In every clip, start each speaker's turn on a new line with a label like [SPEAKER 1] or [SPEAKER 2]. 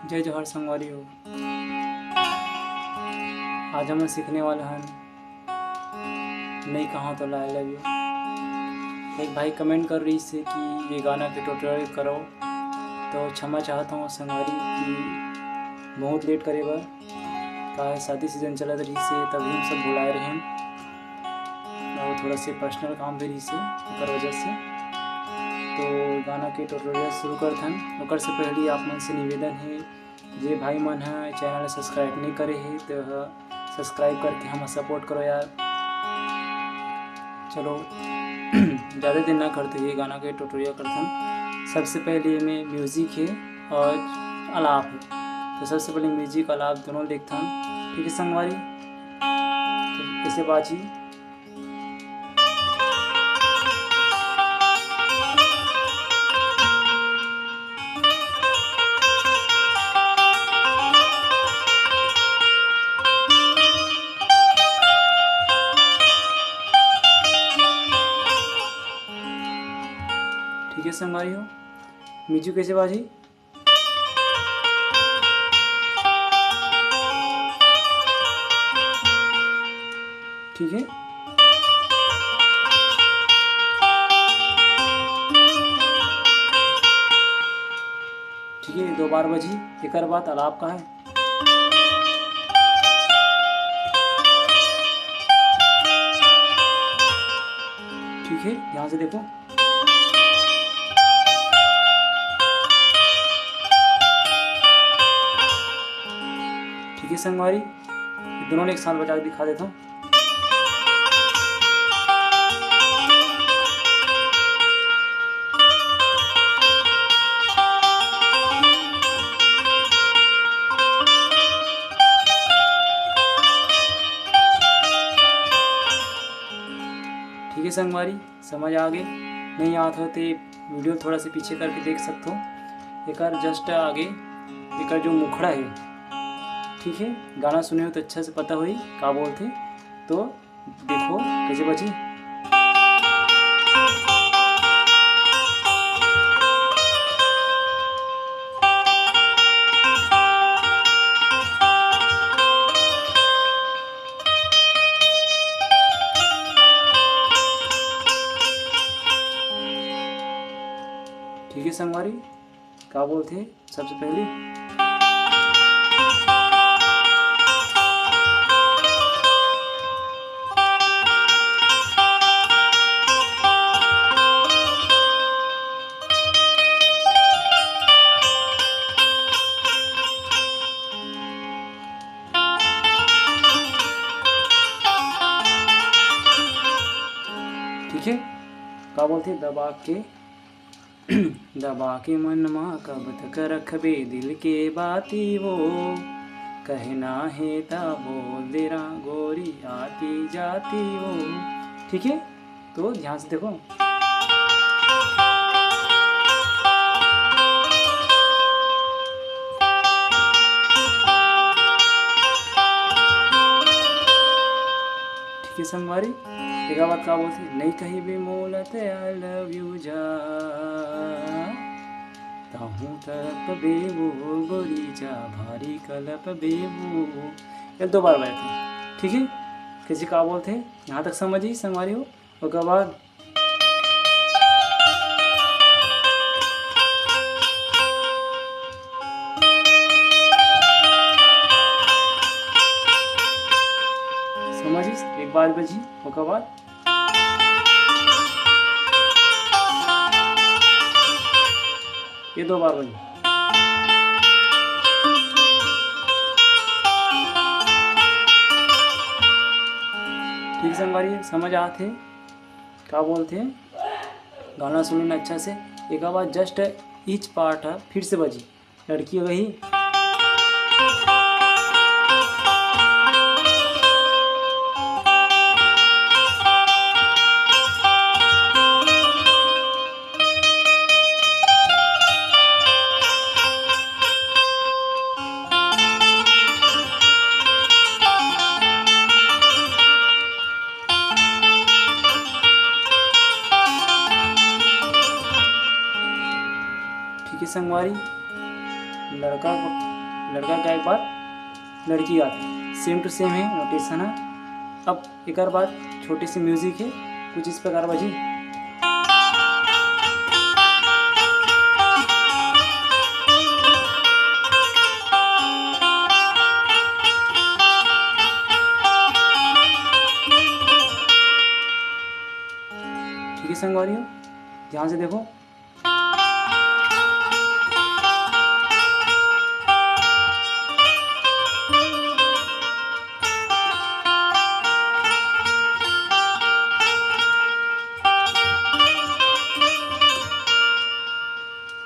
[SPEAKER 1] जय जोहार संगवारी हो। आज हम सीखने वाला हैं नहीं कहा तो लाई लव यू। एक भाई कमेंट कर रही से कि ये गाना के ट्यूटोरियल करो, तो क्षमा चाहता हूँ संगवारी कि बहुत लेट करे बार का शादी सीजन चलत रही से तभी हम सब बुलाए रहे हैं और थोड़ा से पर्सनल काम भी रही से वजह से। तो गाना के ट्यूटोरियल शुरू करते हैं। ओकर से पहले आप मन से निवेदन है जे भाई मन है चैनल सब्सक्राइब नहीं करे है तो सब्सक्राइब करके हम सपोर्ट करो यार। चलो ज़्यादा दिन ना करते ये गाना के ट्यूटोरियल करते हैं। सबसे पहले में म्यूज़िक है और आलाप है, तो सबसे पहले म्यूज़िक आलाप दोनों देखता हूँ, ठीक है संगवारी। तो ऐसे बाजी ठीक है संगवारी हो। म्यूजिक कैसे बाजी ठीक है। ठीक है 2 बार बजी। एक बात आलाप का है, ठीक है ध्यान से देखो। ठीक है संगवारी, दोनों ने एक साथ बजा के दिखा देता हूँ। ठीक है संगवारी, समझ आ गए। नहीं आता हो तो वीडियो थोड़ा सा पीछे करके देख सकते हो। एक जस्ट आगे एक जो मुखड़ा है, ठीक है गाना सुने हो तो अच्छा से पता हुई का बोलते, तो देखो कैसे बची। ठीक है संगवारी, का बोलते सबसे पहले ठीक है का बोलते दबा के दबा के मन माँ कब तक रखबे दिल के बाती वो, कहना है ता बोल देरा गोरी आती जाती वो। ठीक है तो ध्यान से देखो। ठीक है संगवारी, एक बात का बोलती नहीं कहीं भी मोलत आई लव यू जा ताहूँ तरफ बेबू गोरी जा भारी कलप बेबू। ये 2 बार बैठे, ठीक है किसी का बोलते यहाँ तक समझिए संगवारी हो। उसके बाद समझिए एक बार बजी उसके बाद ये 2 बार बजी। ठीक संगवारी समझ आते क्या बोलते हैं गाना सुनना अच्छा से। एक बार जस्ट ईच पार्ट है फिर से बजी लड़की वही। ठीक है संगवारी, लड़का लड़का का एक बार लड़की गाते हैं, सेम टू सेम है, नोटेशन है। अब एक और बात, छोटी सी म्यूजिक है, कुछ इस प्रकार बजी। ठीक है संगवारियों, ध्यान से देखो।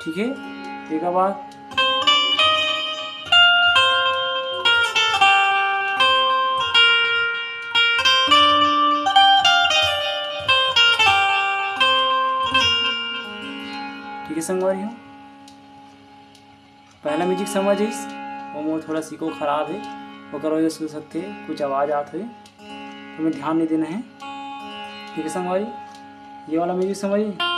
[SPEAKER 1] ठीक है, एक बात, ठीक है संगवारी हो। पहला म्यूजिक समझ इस वो मोर थोड़ा सीखो खराब है, वो करो सुन सकते कुछ आवाज़ आते है, तुम्हें ध्यान नहीं देना है। ठीक है संगवारी, ये वाला म्यूजिक समझिए।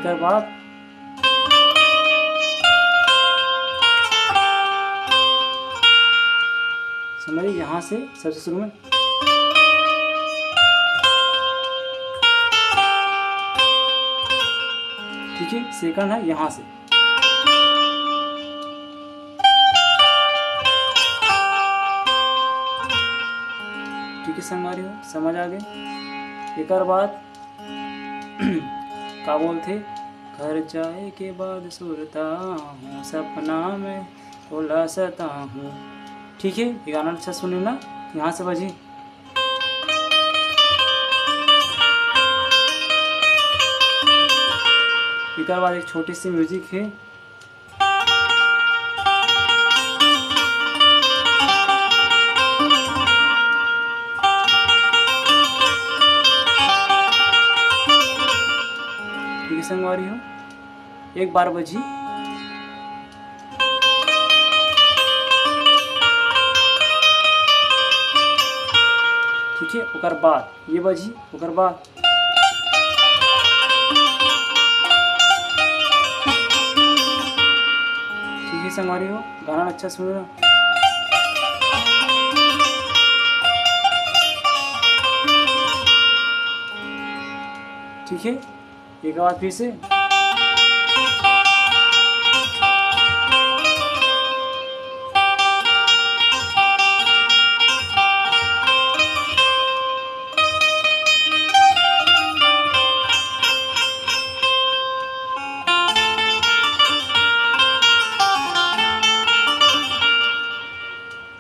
[SPEAKER 1] एक बात, समझिए यहाँ से सबसे शुरू में। ठीक है, सेकंड है यहाँ से। ठीक है संगवारी हो, समझ आ गए। एक और बात का बोलते, घर जाए के बाद सुरता हूँ, सपना में थोड़ा सता हूँ। ठीक है, ये गाना अच्छा सुनिए ना, यहाँ से बजी। एक और बाद एक छोटी सी म्यूजिक है, ठीक है संगवारी हो, एक बार बजी। ठीक है, ओकर बाद ये बजी, ओकर बाद ठीक है संगवारी हो, गाना अच्छा सुनो। ठीक है, एक बार फिर से।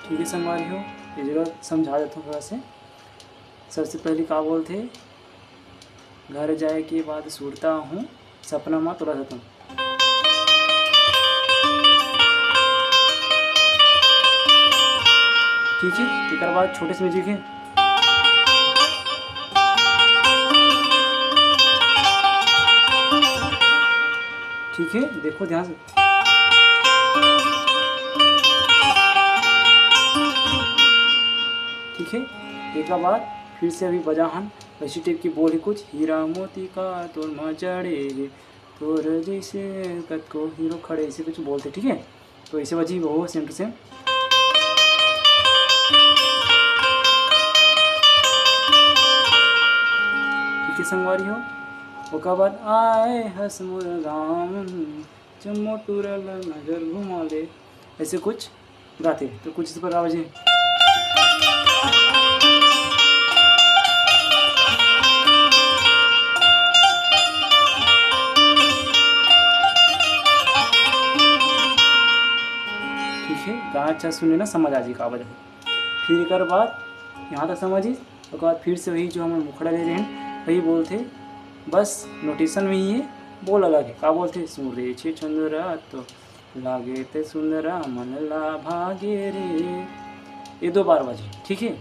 [SPEAKER 1] ठीक है संगवारी हो, ये जगह समझा देता हूँ थोड़ा से। सबसे पहले क्या बोलते, घर जाए के बाद सुरता हूँ, सपना में तोड़ा जाता हूँ। ठीक है, एक बाद छोटे से म्यूजिक है। ठीक है, देखो ध्यान से। ठीक है, एक बाद फिर से अभी बजाहन वैसी टाइप की बोली कुछ, हीरा मोती का तोर मजड़े तोर जैसे कत को हीरो खड़े, ऐसे कुछ बोलते। ठीक है, तो ऐसे बजी वो सेम टू सेम। ठीक है संगवारी हो, ओका बाद आए हस मुर्गाम चमो टूरल नजर घुमा ले, ऐसे कुछ गाते। तो कुछ इस पर आवाज़ें। गाना अच्छा सुने ना, समझ आ जाए का वजह। फिर एक बाद यहाँ तक समझी, उसके बाद फिर से वही जो हम मुखड़ा ले रहे हैं वही बोलते, बस नोटेशन में ही है, बोल अलग है। का बोलते, सूर्य छे चंद्रा तो लागे ते सुंदरा मन ला भागे रे, ये 2 बार बजे। ठीक है,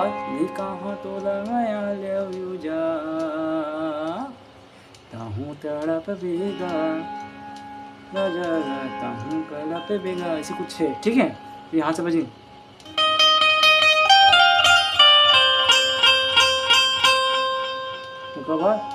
[SPEAKER 1] बाद नहीं कहाँ तो लगाया लव यू जा ताहूँ तड़प बेगा राजा ताहूँ कलप बेगा, ऐसे कुछ है। ठीक है, यहाँ से बजी तो बाद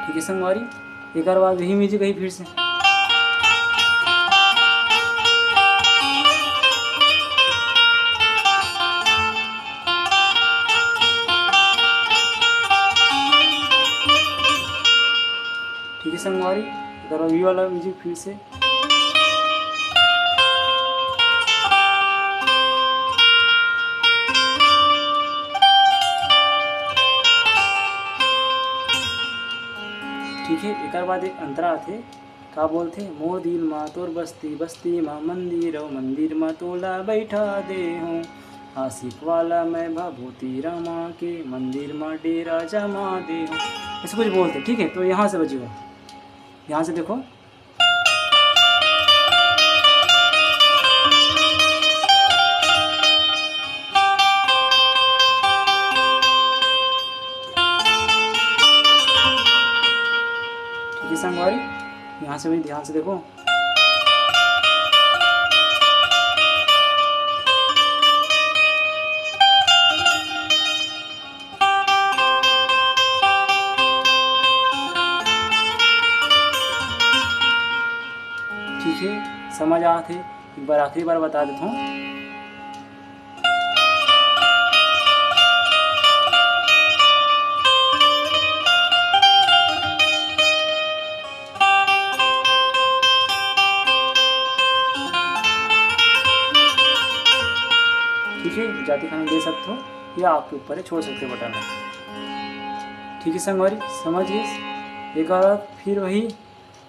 [SPEAKER 1] ठीक है संगवारी, एक बार बाद वही म्यूजिक कही फिर से। ठीक है संगवारी, एक बार वी वाला म्यूजिक फिर से। ठीक है, एक बाद एक अंतरा थे का बोलते मोर दिल माँ तोर बस्ती बस्ती माँ मंदिर मंदिर माँ तोला बैठा दे हूँ आशिक वाला मैं भभूति रमा के मंदिर माँ डेरा जमा दे हूँ, ऐसे कुछ बोलते। ठीक है, तो यहाँ से बजेगा, यहाँ से देखो। ठीक है संगवारी, यहाँ से भी ध्यान से देखो। ठीक है, समझ आ थे, एक बार आखिरी बार बता देता हूँ। ठीक है, जाति खाना दे सकते हो या आपके ऊपर है, छोड़ सकते हो बटाना। ठीक है संगवारी, समझिए। एक बार फिर वही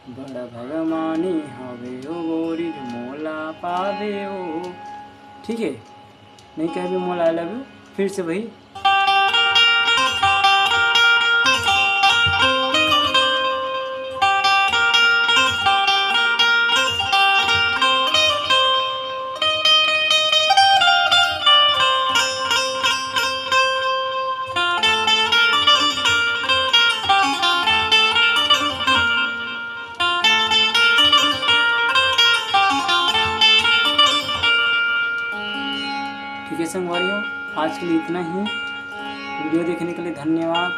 [SPEAKER 1] बड़ा भगवानी हवे हो गोरी मोला पावे हो। ठीक है, नहीं कह भी मोला आई लव यू, फिर से वही। ठीक है संगवारियों, आज के लिए इतना ही। वीडियो देखने के लिए धन्यवाद।